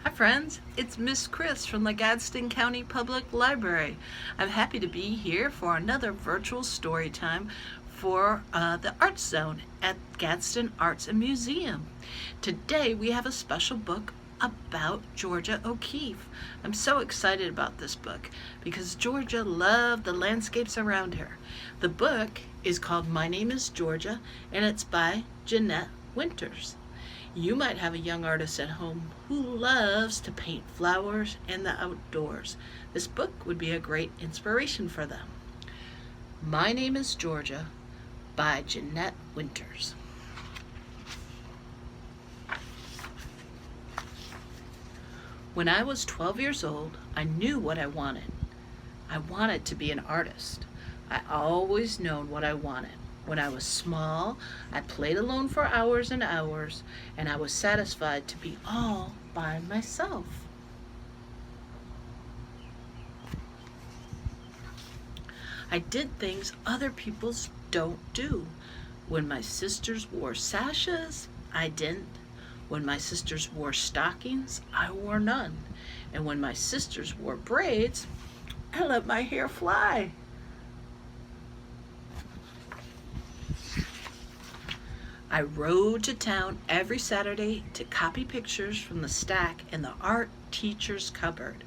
Hi friends, it's Miss Chris from the Gadsden County Public Library. I'm happy to be here for another virtual story time for the ArtZone at Gadsden Arts Museum. Today we have a special book about Georgia O'Keeffe. I'm so excited about this book because Georgia loved the landscapes around her. The book is called My Name is Georgia and it's by Jeanette Winter. You might have a young artist at home who loves to paint flowers and the outdoors. This book would be a great inspiration for them. My Name is Georgia by Jeanette Winter. When I was 12 years old, I knew what I wanted. I wanted to be an artist. I always known what I wanted. When I was small, I played alone for hours and hours, and I was satisfied to be all by myself. I did things other people don't do. When my sisters wore sashes, I didn't. When my sisters wore stockings, I wore none. And when my sisters wore braids, I let my hair fly. I rode to town every Saturday to copy pictures from the stack in the art teacher's cupboard.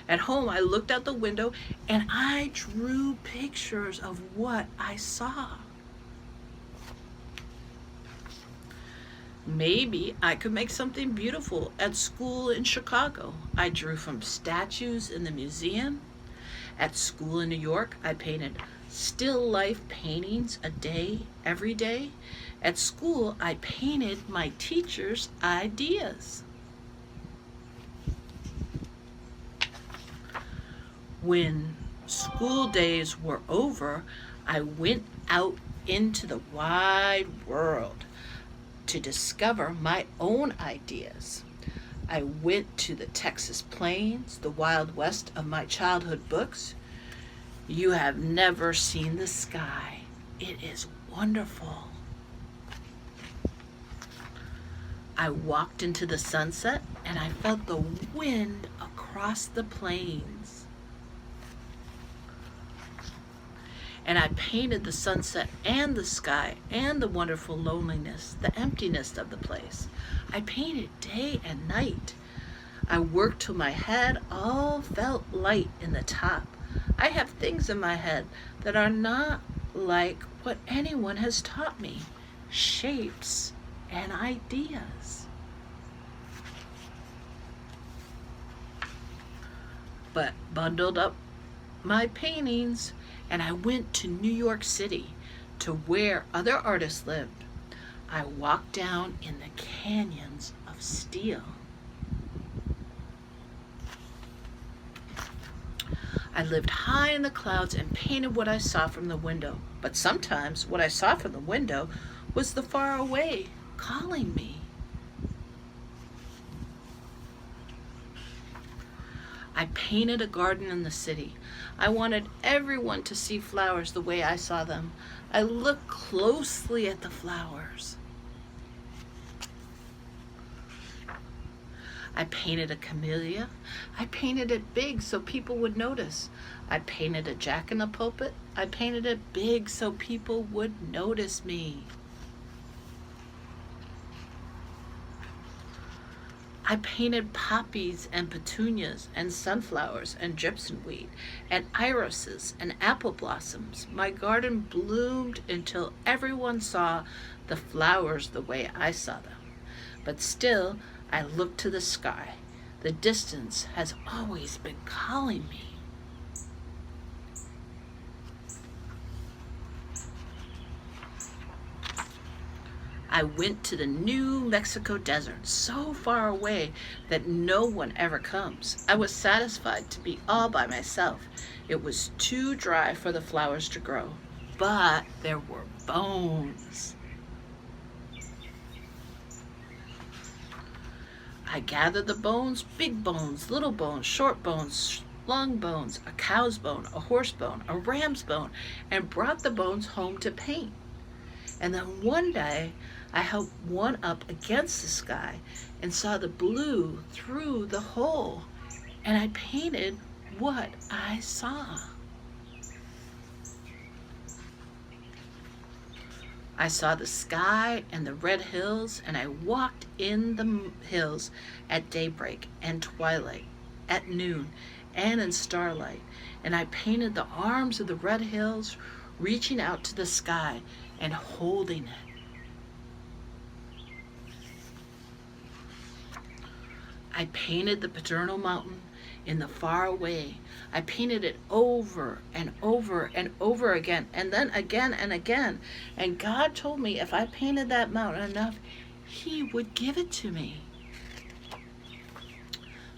At home, I looked out the window and I drew pictures of what I saw. Maybe I could make something beautiful at school in Chicago. I drew from statues in the museum. At school in New York, I painted still life paintings a day, every day. At school, I painted my teacher's ideas. When school days were over, I went out into the wide world to discover my own ideas. I went to the Texas plains, the Wild West of my childhood books. You have never seen the sky. It is wonderful. I walked into the sunset and I felt the wind across the plains. And I painted the sunset and the sky and the wonderful loneliness, the emptiness of the place. I painted day and night. I worked till my head all felt light in the top. I have things in my head that are not like what anyone has taught me. Shapes and ideas. But bundled up my paintings and I went to New York City to where other artists lived. I walked down in the canyons of steel. I lived high in the clouds and painted what I saw from the window. But sometimes what I saw from the window was the far away calling me. I painted a garden in the city. I wanted everyone to see flowers the way I saw them. I looked closely at the flowers. I painted a camellia. I painted it big so people would notice. I painted a jack in the pulpit. I painted it big so people would notice me. I painted poppies and petunias and sunflowers and gypsumweed and irises and apple blossoms. My garden bloomed until everyone saw the flowers the way I saw them. But still, I looked to the sky. The distance has always been calling me. I went to the New Mexico desert, so far away that no one ever comes. I was satisfied to be all by myself. It was too dry for the flowers to grow, but there were bones. I gathered the bones, big bones, little bones, short bones, long bones, a cow's bone, a horse bone, a ram's bone, and brought the bones home to paint. And then one day, I held one up against the sky and saw the blue through the hole, and I painted what I saw. I saw the sky and the red hills, and I walked in the hills at daybreak and twilight, at noon and in starlight, and I painted the arms of the red hills reaching out to the sky and holding it. I painted the paternal mountain in the far away. I painted it over and over and over again, and then again and again. And God told me if I painted that mountain enough, He would give it to me.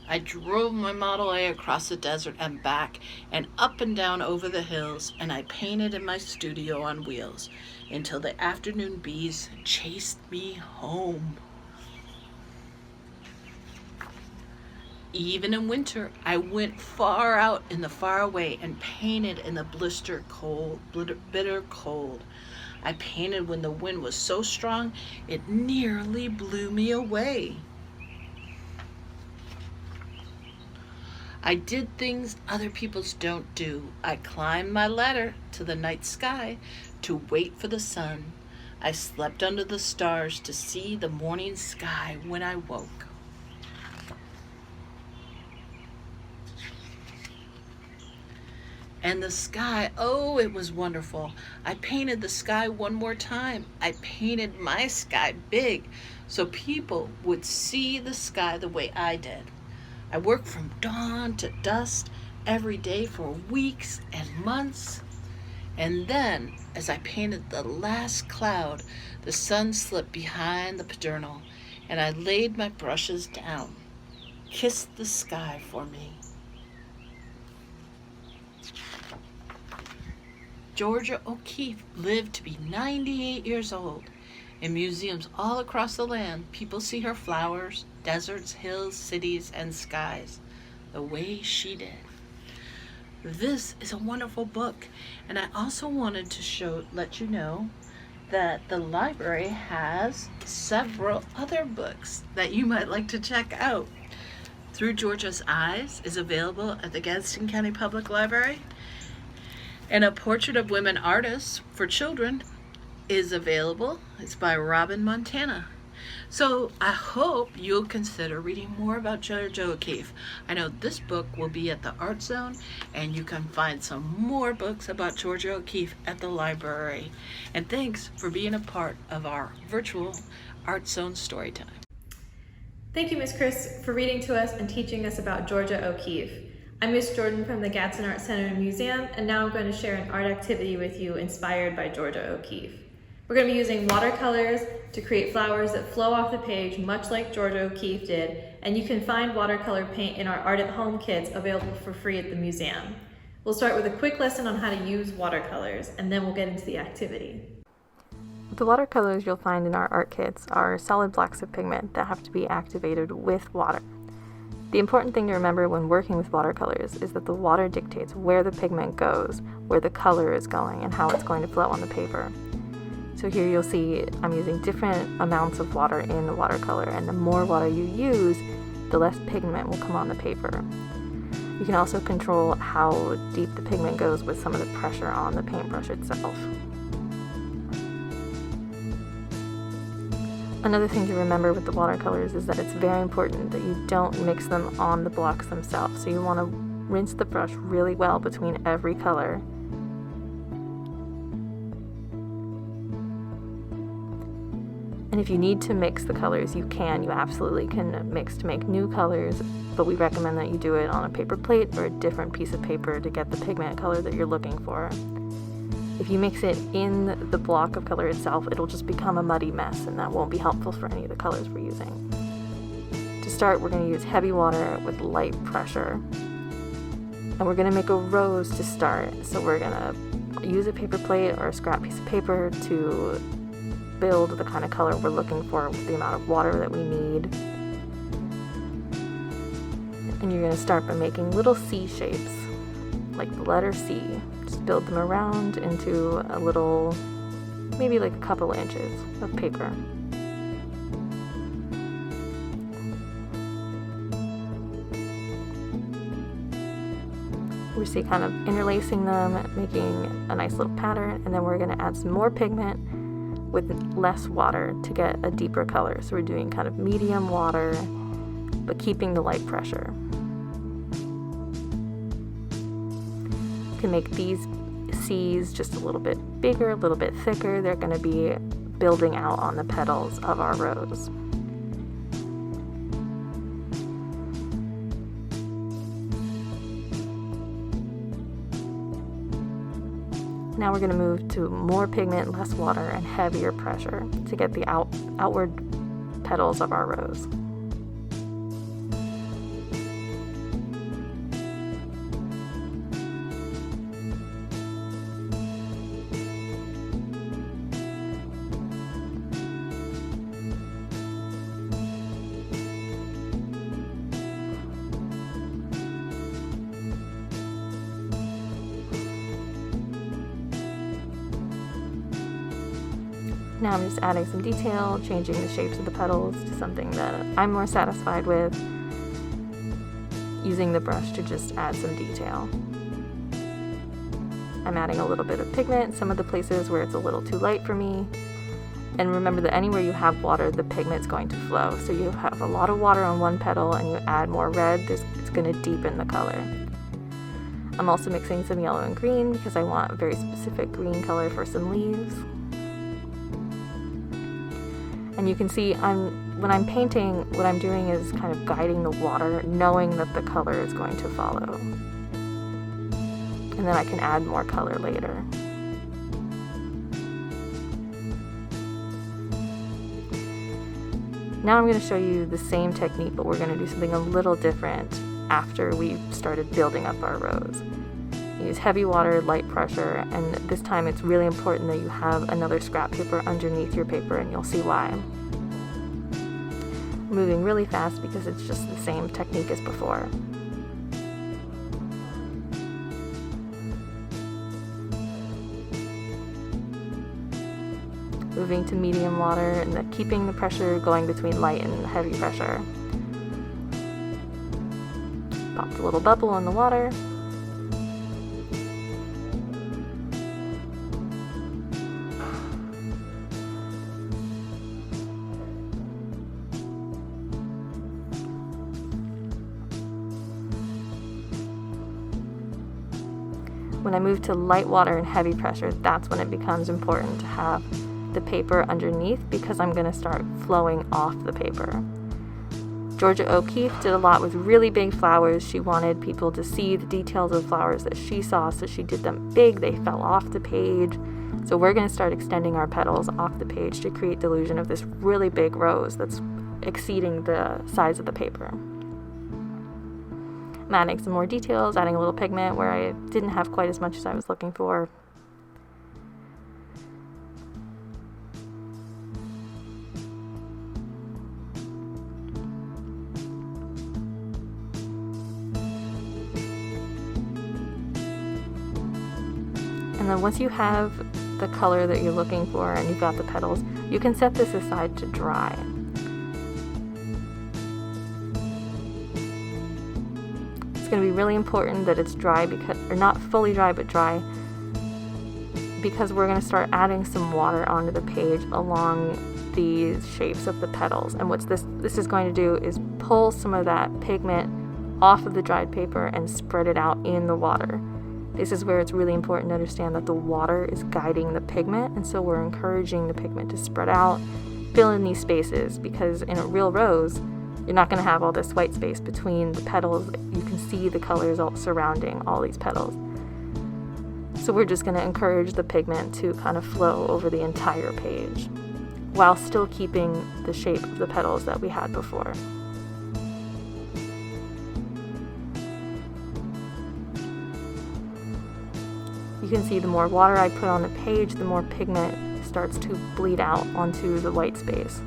I drove my Model A across the desert and back and up and down over the hills, and I painted in my studio on wheels until the afternoon bees chased me home. Even in winter, I went far out in the far away and painted in the bitter cold. I painted when the wind was so strong, it nearly blew me away. I did things other people don't do. I climbed my ladder to the night sky to wait for the sun. I slept under the stars to see the morning sky when I woke. And the sky, oh, it was wonderful. I painted the sky one more time. I painted my sky big so people would see the sky the way I did. I worked from dawn to dusk every day for weeks and months. And then, as I painted the last cloud, the sun slipped behind the paternal, and I laid my brushes down, kissed the sky for me. Georgia O'Keeffe lived to be 98 years old. In museums all across the land, people see her flowers, deserts, hills, cities, and skies the way she did. This is a wonderful book, and I also wanted to let you know that the library has several other books that you might like to check out. Through Georgia's Eyes is available at the Gadsden County Public Library, and A Portrait of Women Artists for Children is available. It's by Robin Montana. So I hope you'll consider reading more about Georgia O'Keeffe. I know this book will be at the ArtZone, and you can find some more books about Georgia O'Keeffe at the library. And thanks for being a part of our virtual ArtZone Storytime. Thank you, Ms. Chris, for reading to us and teaching us about Georgia O'Keeffe. I'm Ms. Jordan from the Gadsden Arts Center Museum, and now I'm going to share an art activity with you inspired by Georgia O'Keeffe. We're going to be using watercolors to create flowers that flow off the page, much like Georgia O'Keeffe did, and you can find watercolor paint in our Art at Home kits available for free at the museum. We'll start with a quick lesson on how to use watercolors, and then we'll get into the activity. The watercolors you'll find in our art kits are solid blocks of pigment that have to be activated with water. The important thing to remember when working with watercolors is that the water dictates where the pigment goes, where the color is going, and how it's going to flow on the paper. So here you'll see I'm using different amounts of water in the watercolor, and the more water you use, the less pigment will come on the paper. You can also control how deep the pigment goes with some of the pressure on the paintbrush itself. Another thing to remember with the watercolors is that it's very important that you don't mix them on the blocks themselves. So you want to rinse the brush really well between every color. And if you need to mix the colors, you can. You absolutely can mix to make new colors, but we recommend that you do it on a paper plate or a different piece of paper to get the pigment color that you're looking for. If you mix it in the block of color itself, it'll just become a muddy mess, and that won't be helpful for any of the colors we're using. To start, we're going to use heavy water with light pressure. And we're going to make a rose to start. So we're going to use a paper plate or a scrap piece of paper to build the kind of color we're looking for with the amount of water that we need. And you're going to start by making little C shapes, like the letter C. Just build them around into a little, maybe like a couple inches of paper. We see kind of interlacing them, making a nice little pattern, and then we're going to add some more pigment with less water to get a deeper color. So we're doing kind of medium water, but keeping the light pressure. You can make these C's just a little bit bigger, a little bit thicker. They're going to be building out on the petals of our rose. Now we're going to move to more pigment, less water, and heavier pressure to get the outward petals of our rose. Now I'm just adding some detail, changing the shapes of the petals to something that I'm more satisfied with, using the brush to just add some detail. I'm adding a little bit of pigment, some of the places where it's a little too light for me. And remember that anywhere you have water, the pigment's going to flow. So you have a lot of water on one petal and you add more red, it's going to deepen the color. I'm also mixing some yellow and green because I want a very specific green color for some leaves. And you can see when I'm painting, what I'm doing is kind of guiding the water, knowing that the color is going to follow. And then I can add more color later. Now I'm going to show you the same technique, but we're going to do something a little different after we've started building up our rose. Use heavy water, light pressure, and this time it's really important that you have another scrap paper underneath your paper, and you'll see why. I'm moving really fast because it's just the same technique as before. Moving to medium water and then keeping the pressure going between light and heavy pressure. Popped a little bubble in the water. When I move to light water and heavy pressure, that's when it becomes important to have the paper underneath, because I'm going to start flowing off the paper. Georgia O'Keeffe did a lot with really big flowers. She wanted people to see the details of flowers that she saw, so she did them big. They fell off the page. So we're going to start extending our petals off the page to create the illusion of this really big rose that's exceeding the size of the paper. I'm adding some more details, adding a little pigment where I didn't have quite as much as I was looking for. And then once you have the color that you're looking for and you've got the petals, you can set this aside to dry. It's going to be really important that it's dry, or not fully dry, but dry, because we're going to start adding some water onto the page along these shapes of the petals. And what this is going to do is pull some of that pigment off of the dried paper and spread it out in the water. This is where it's really important to understand that the water is guiding the pigment, and so we're encouraging the pigment to spread out, fill in these spaces, because in a real rose, you're not going to have all this white space between the petals. You can see the colors all surrounding all these petals. So we're just going to encourage the pigment to kind of flow over the entire page while still keeping the shape of the petals that we had before. You can see the more water I put on the page, the more pigment starts to bleed out onto the white space.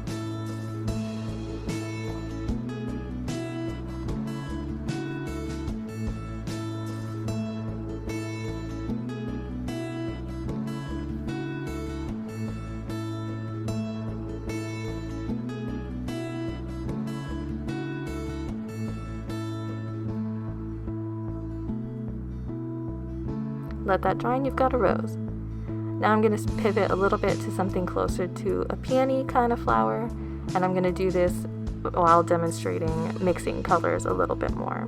let that dry and you've got a rose. Now I'm going to pivot a little bit to something closer to a peony kind of flower, and I'm going to do this while demonstrating mixing colors a little bit more.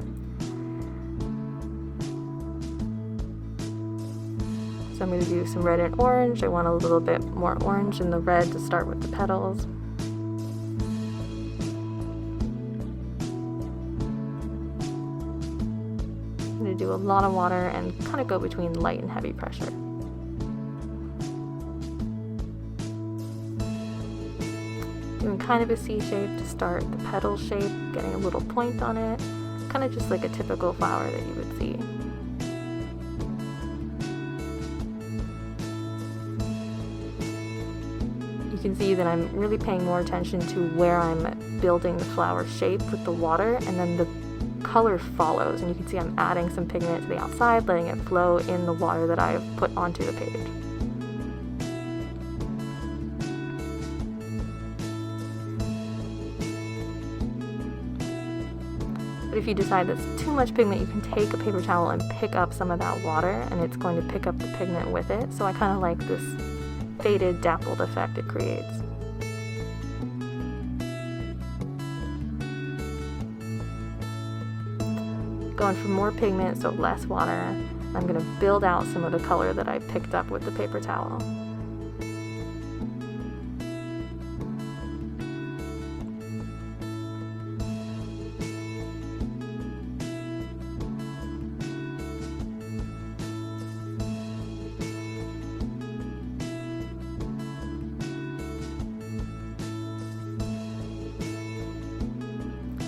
So I'm going to do some red and orange. I want a little bit more orange in the red to start with the petals. I'm going to do a lot of water and kind of go between light and heavy pressure. Doing kind of a C shape to start the petal shape, getting a little point on it, kind of just like a typical flower that you would see. You can see that I'm really paying more attention to where I'm building the flower shape with the water, and then the color follows, and you can see I'm adding some pigment to the outside, letting it flow in the water that I've put onto the page. But if you decide that's too much pigment, you can take a paper towel and pick up some of that water, and it's going to pick up the pigment with it. So I kind of like this faded, dappled effect it creates. Going for more pigment, so less water. I'm going to build out some of the color that I picked up with the paper towel.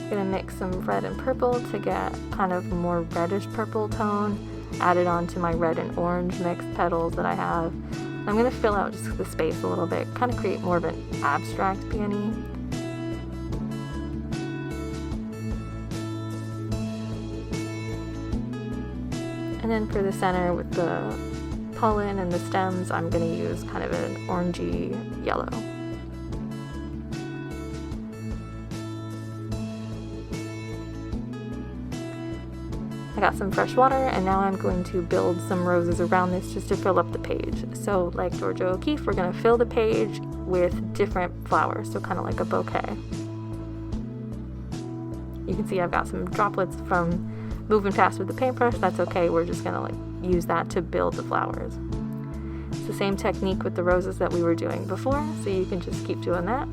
Gonna mix some red and purple to get kind of more reddish purple tone added onto my red and orange mixed petals that I have. I'm gonna fill out just the space a little bit, kind of create more of an abstract peony. And then for the center with the pollen and the stems, I'm gonna use kind of an orangey yellow. I got some fresh water, and now I'm going to build some roses around this just to fill up the page. So like Georgia O'Keeffe, we're going to fill the page with different flowers, so kind of like a bouquet. You can see I've got some droplets from moving fast with the paintbrush. That's okay, we're just going to use that to build the flowers. It's the same technique with the roses that we were doing before, so you can just keep doing that.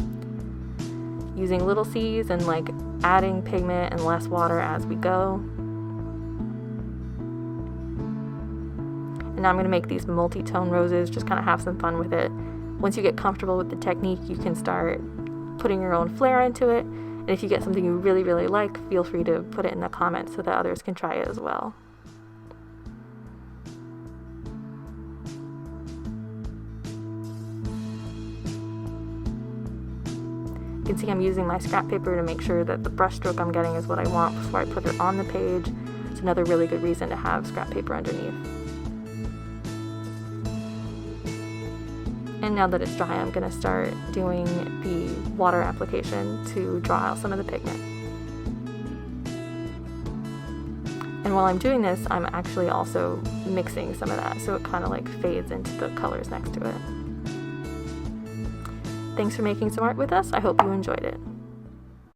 Using little C's and like adding pigment and less water as we go. Now I'm going to make these multi-tone roses, just kind of have some fun with it. Once you get comfortable with the technique, you can start putting your own flair into it. And if you get something you really, really like, feel free to put it in the comments so that others can try it as well. You can see I'm using my scrap paper to make sure that the brush stroke I'm getting is what I want before I put it on the page. It's another really good reason to have scrap paper underneath. And now that it's dry, I'm going to start doing the water application to draw out some of the pigment. And while I'm doing this, I'm actually also mixing some of that, so it kind of like fades into the colors next to it. Thanks for making some art with us. I hope you enjoyed it.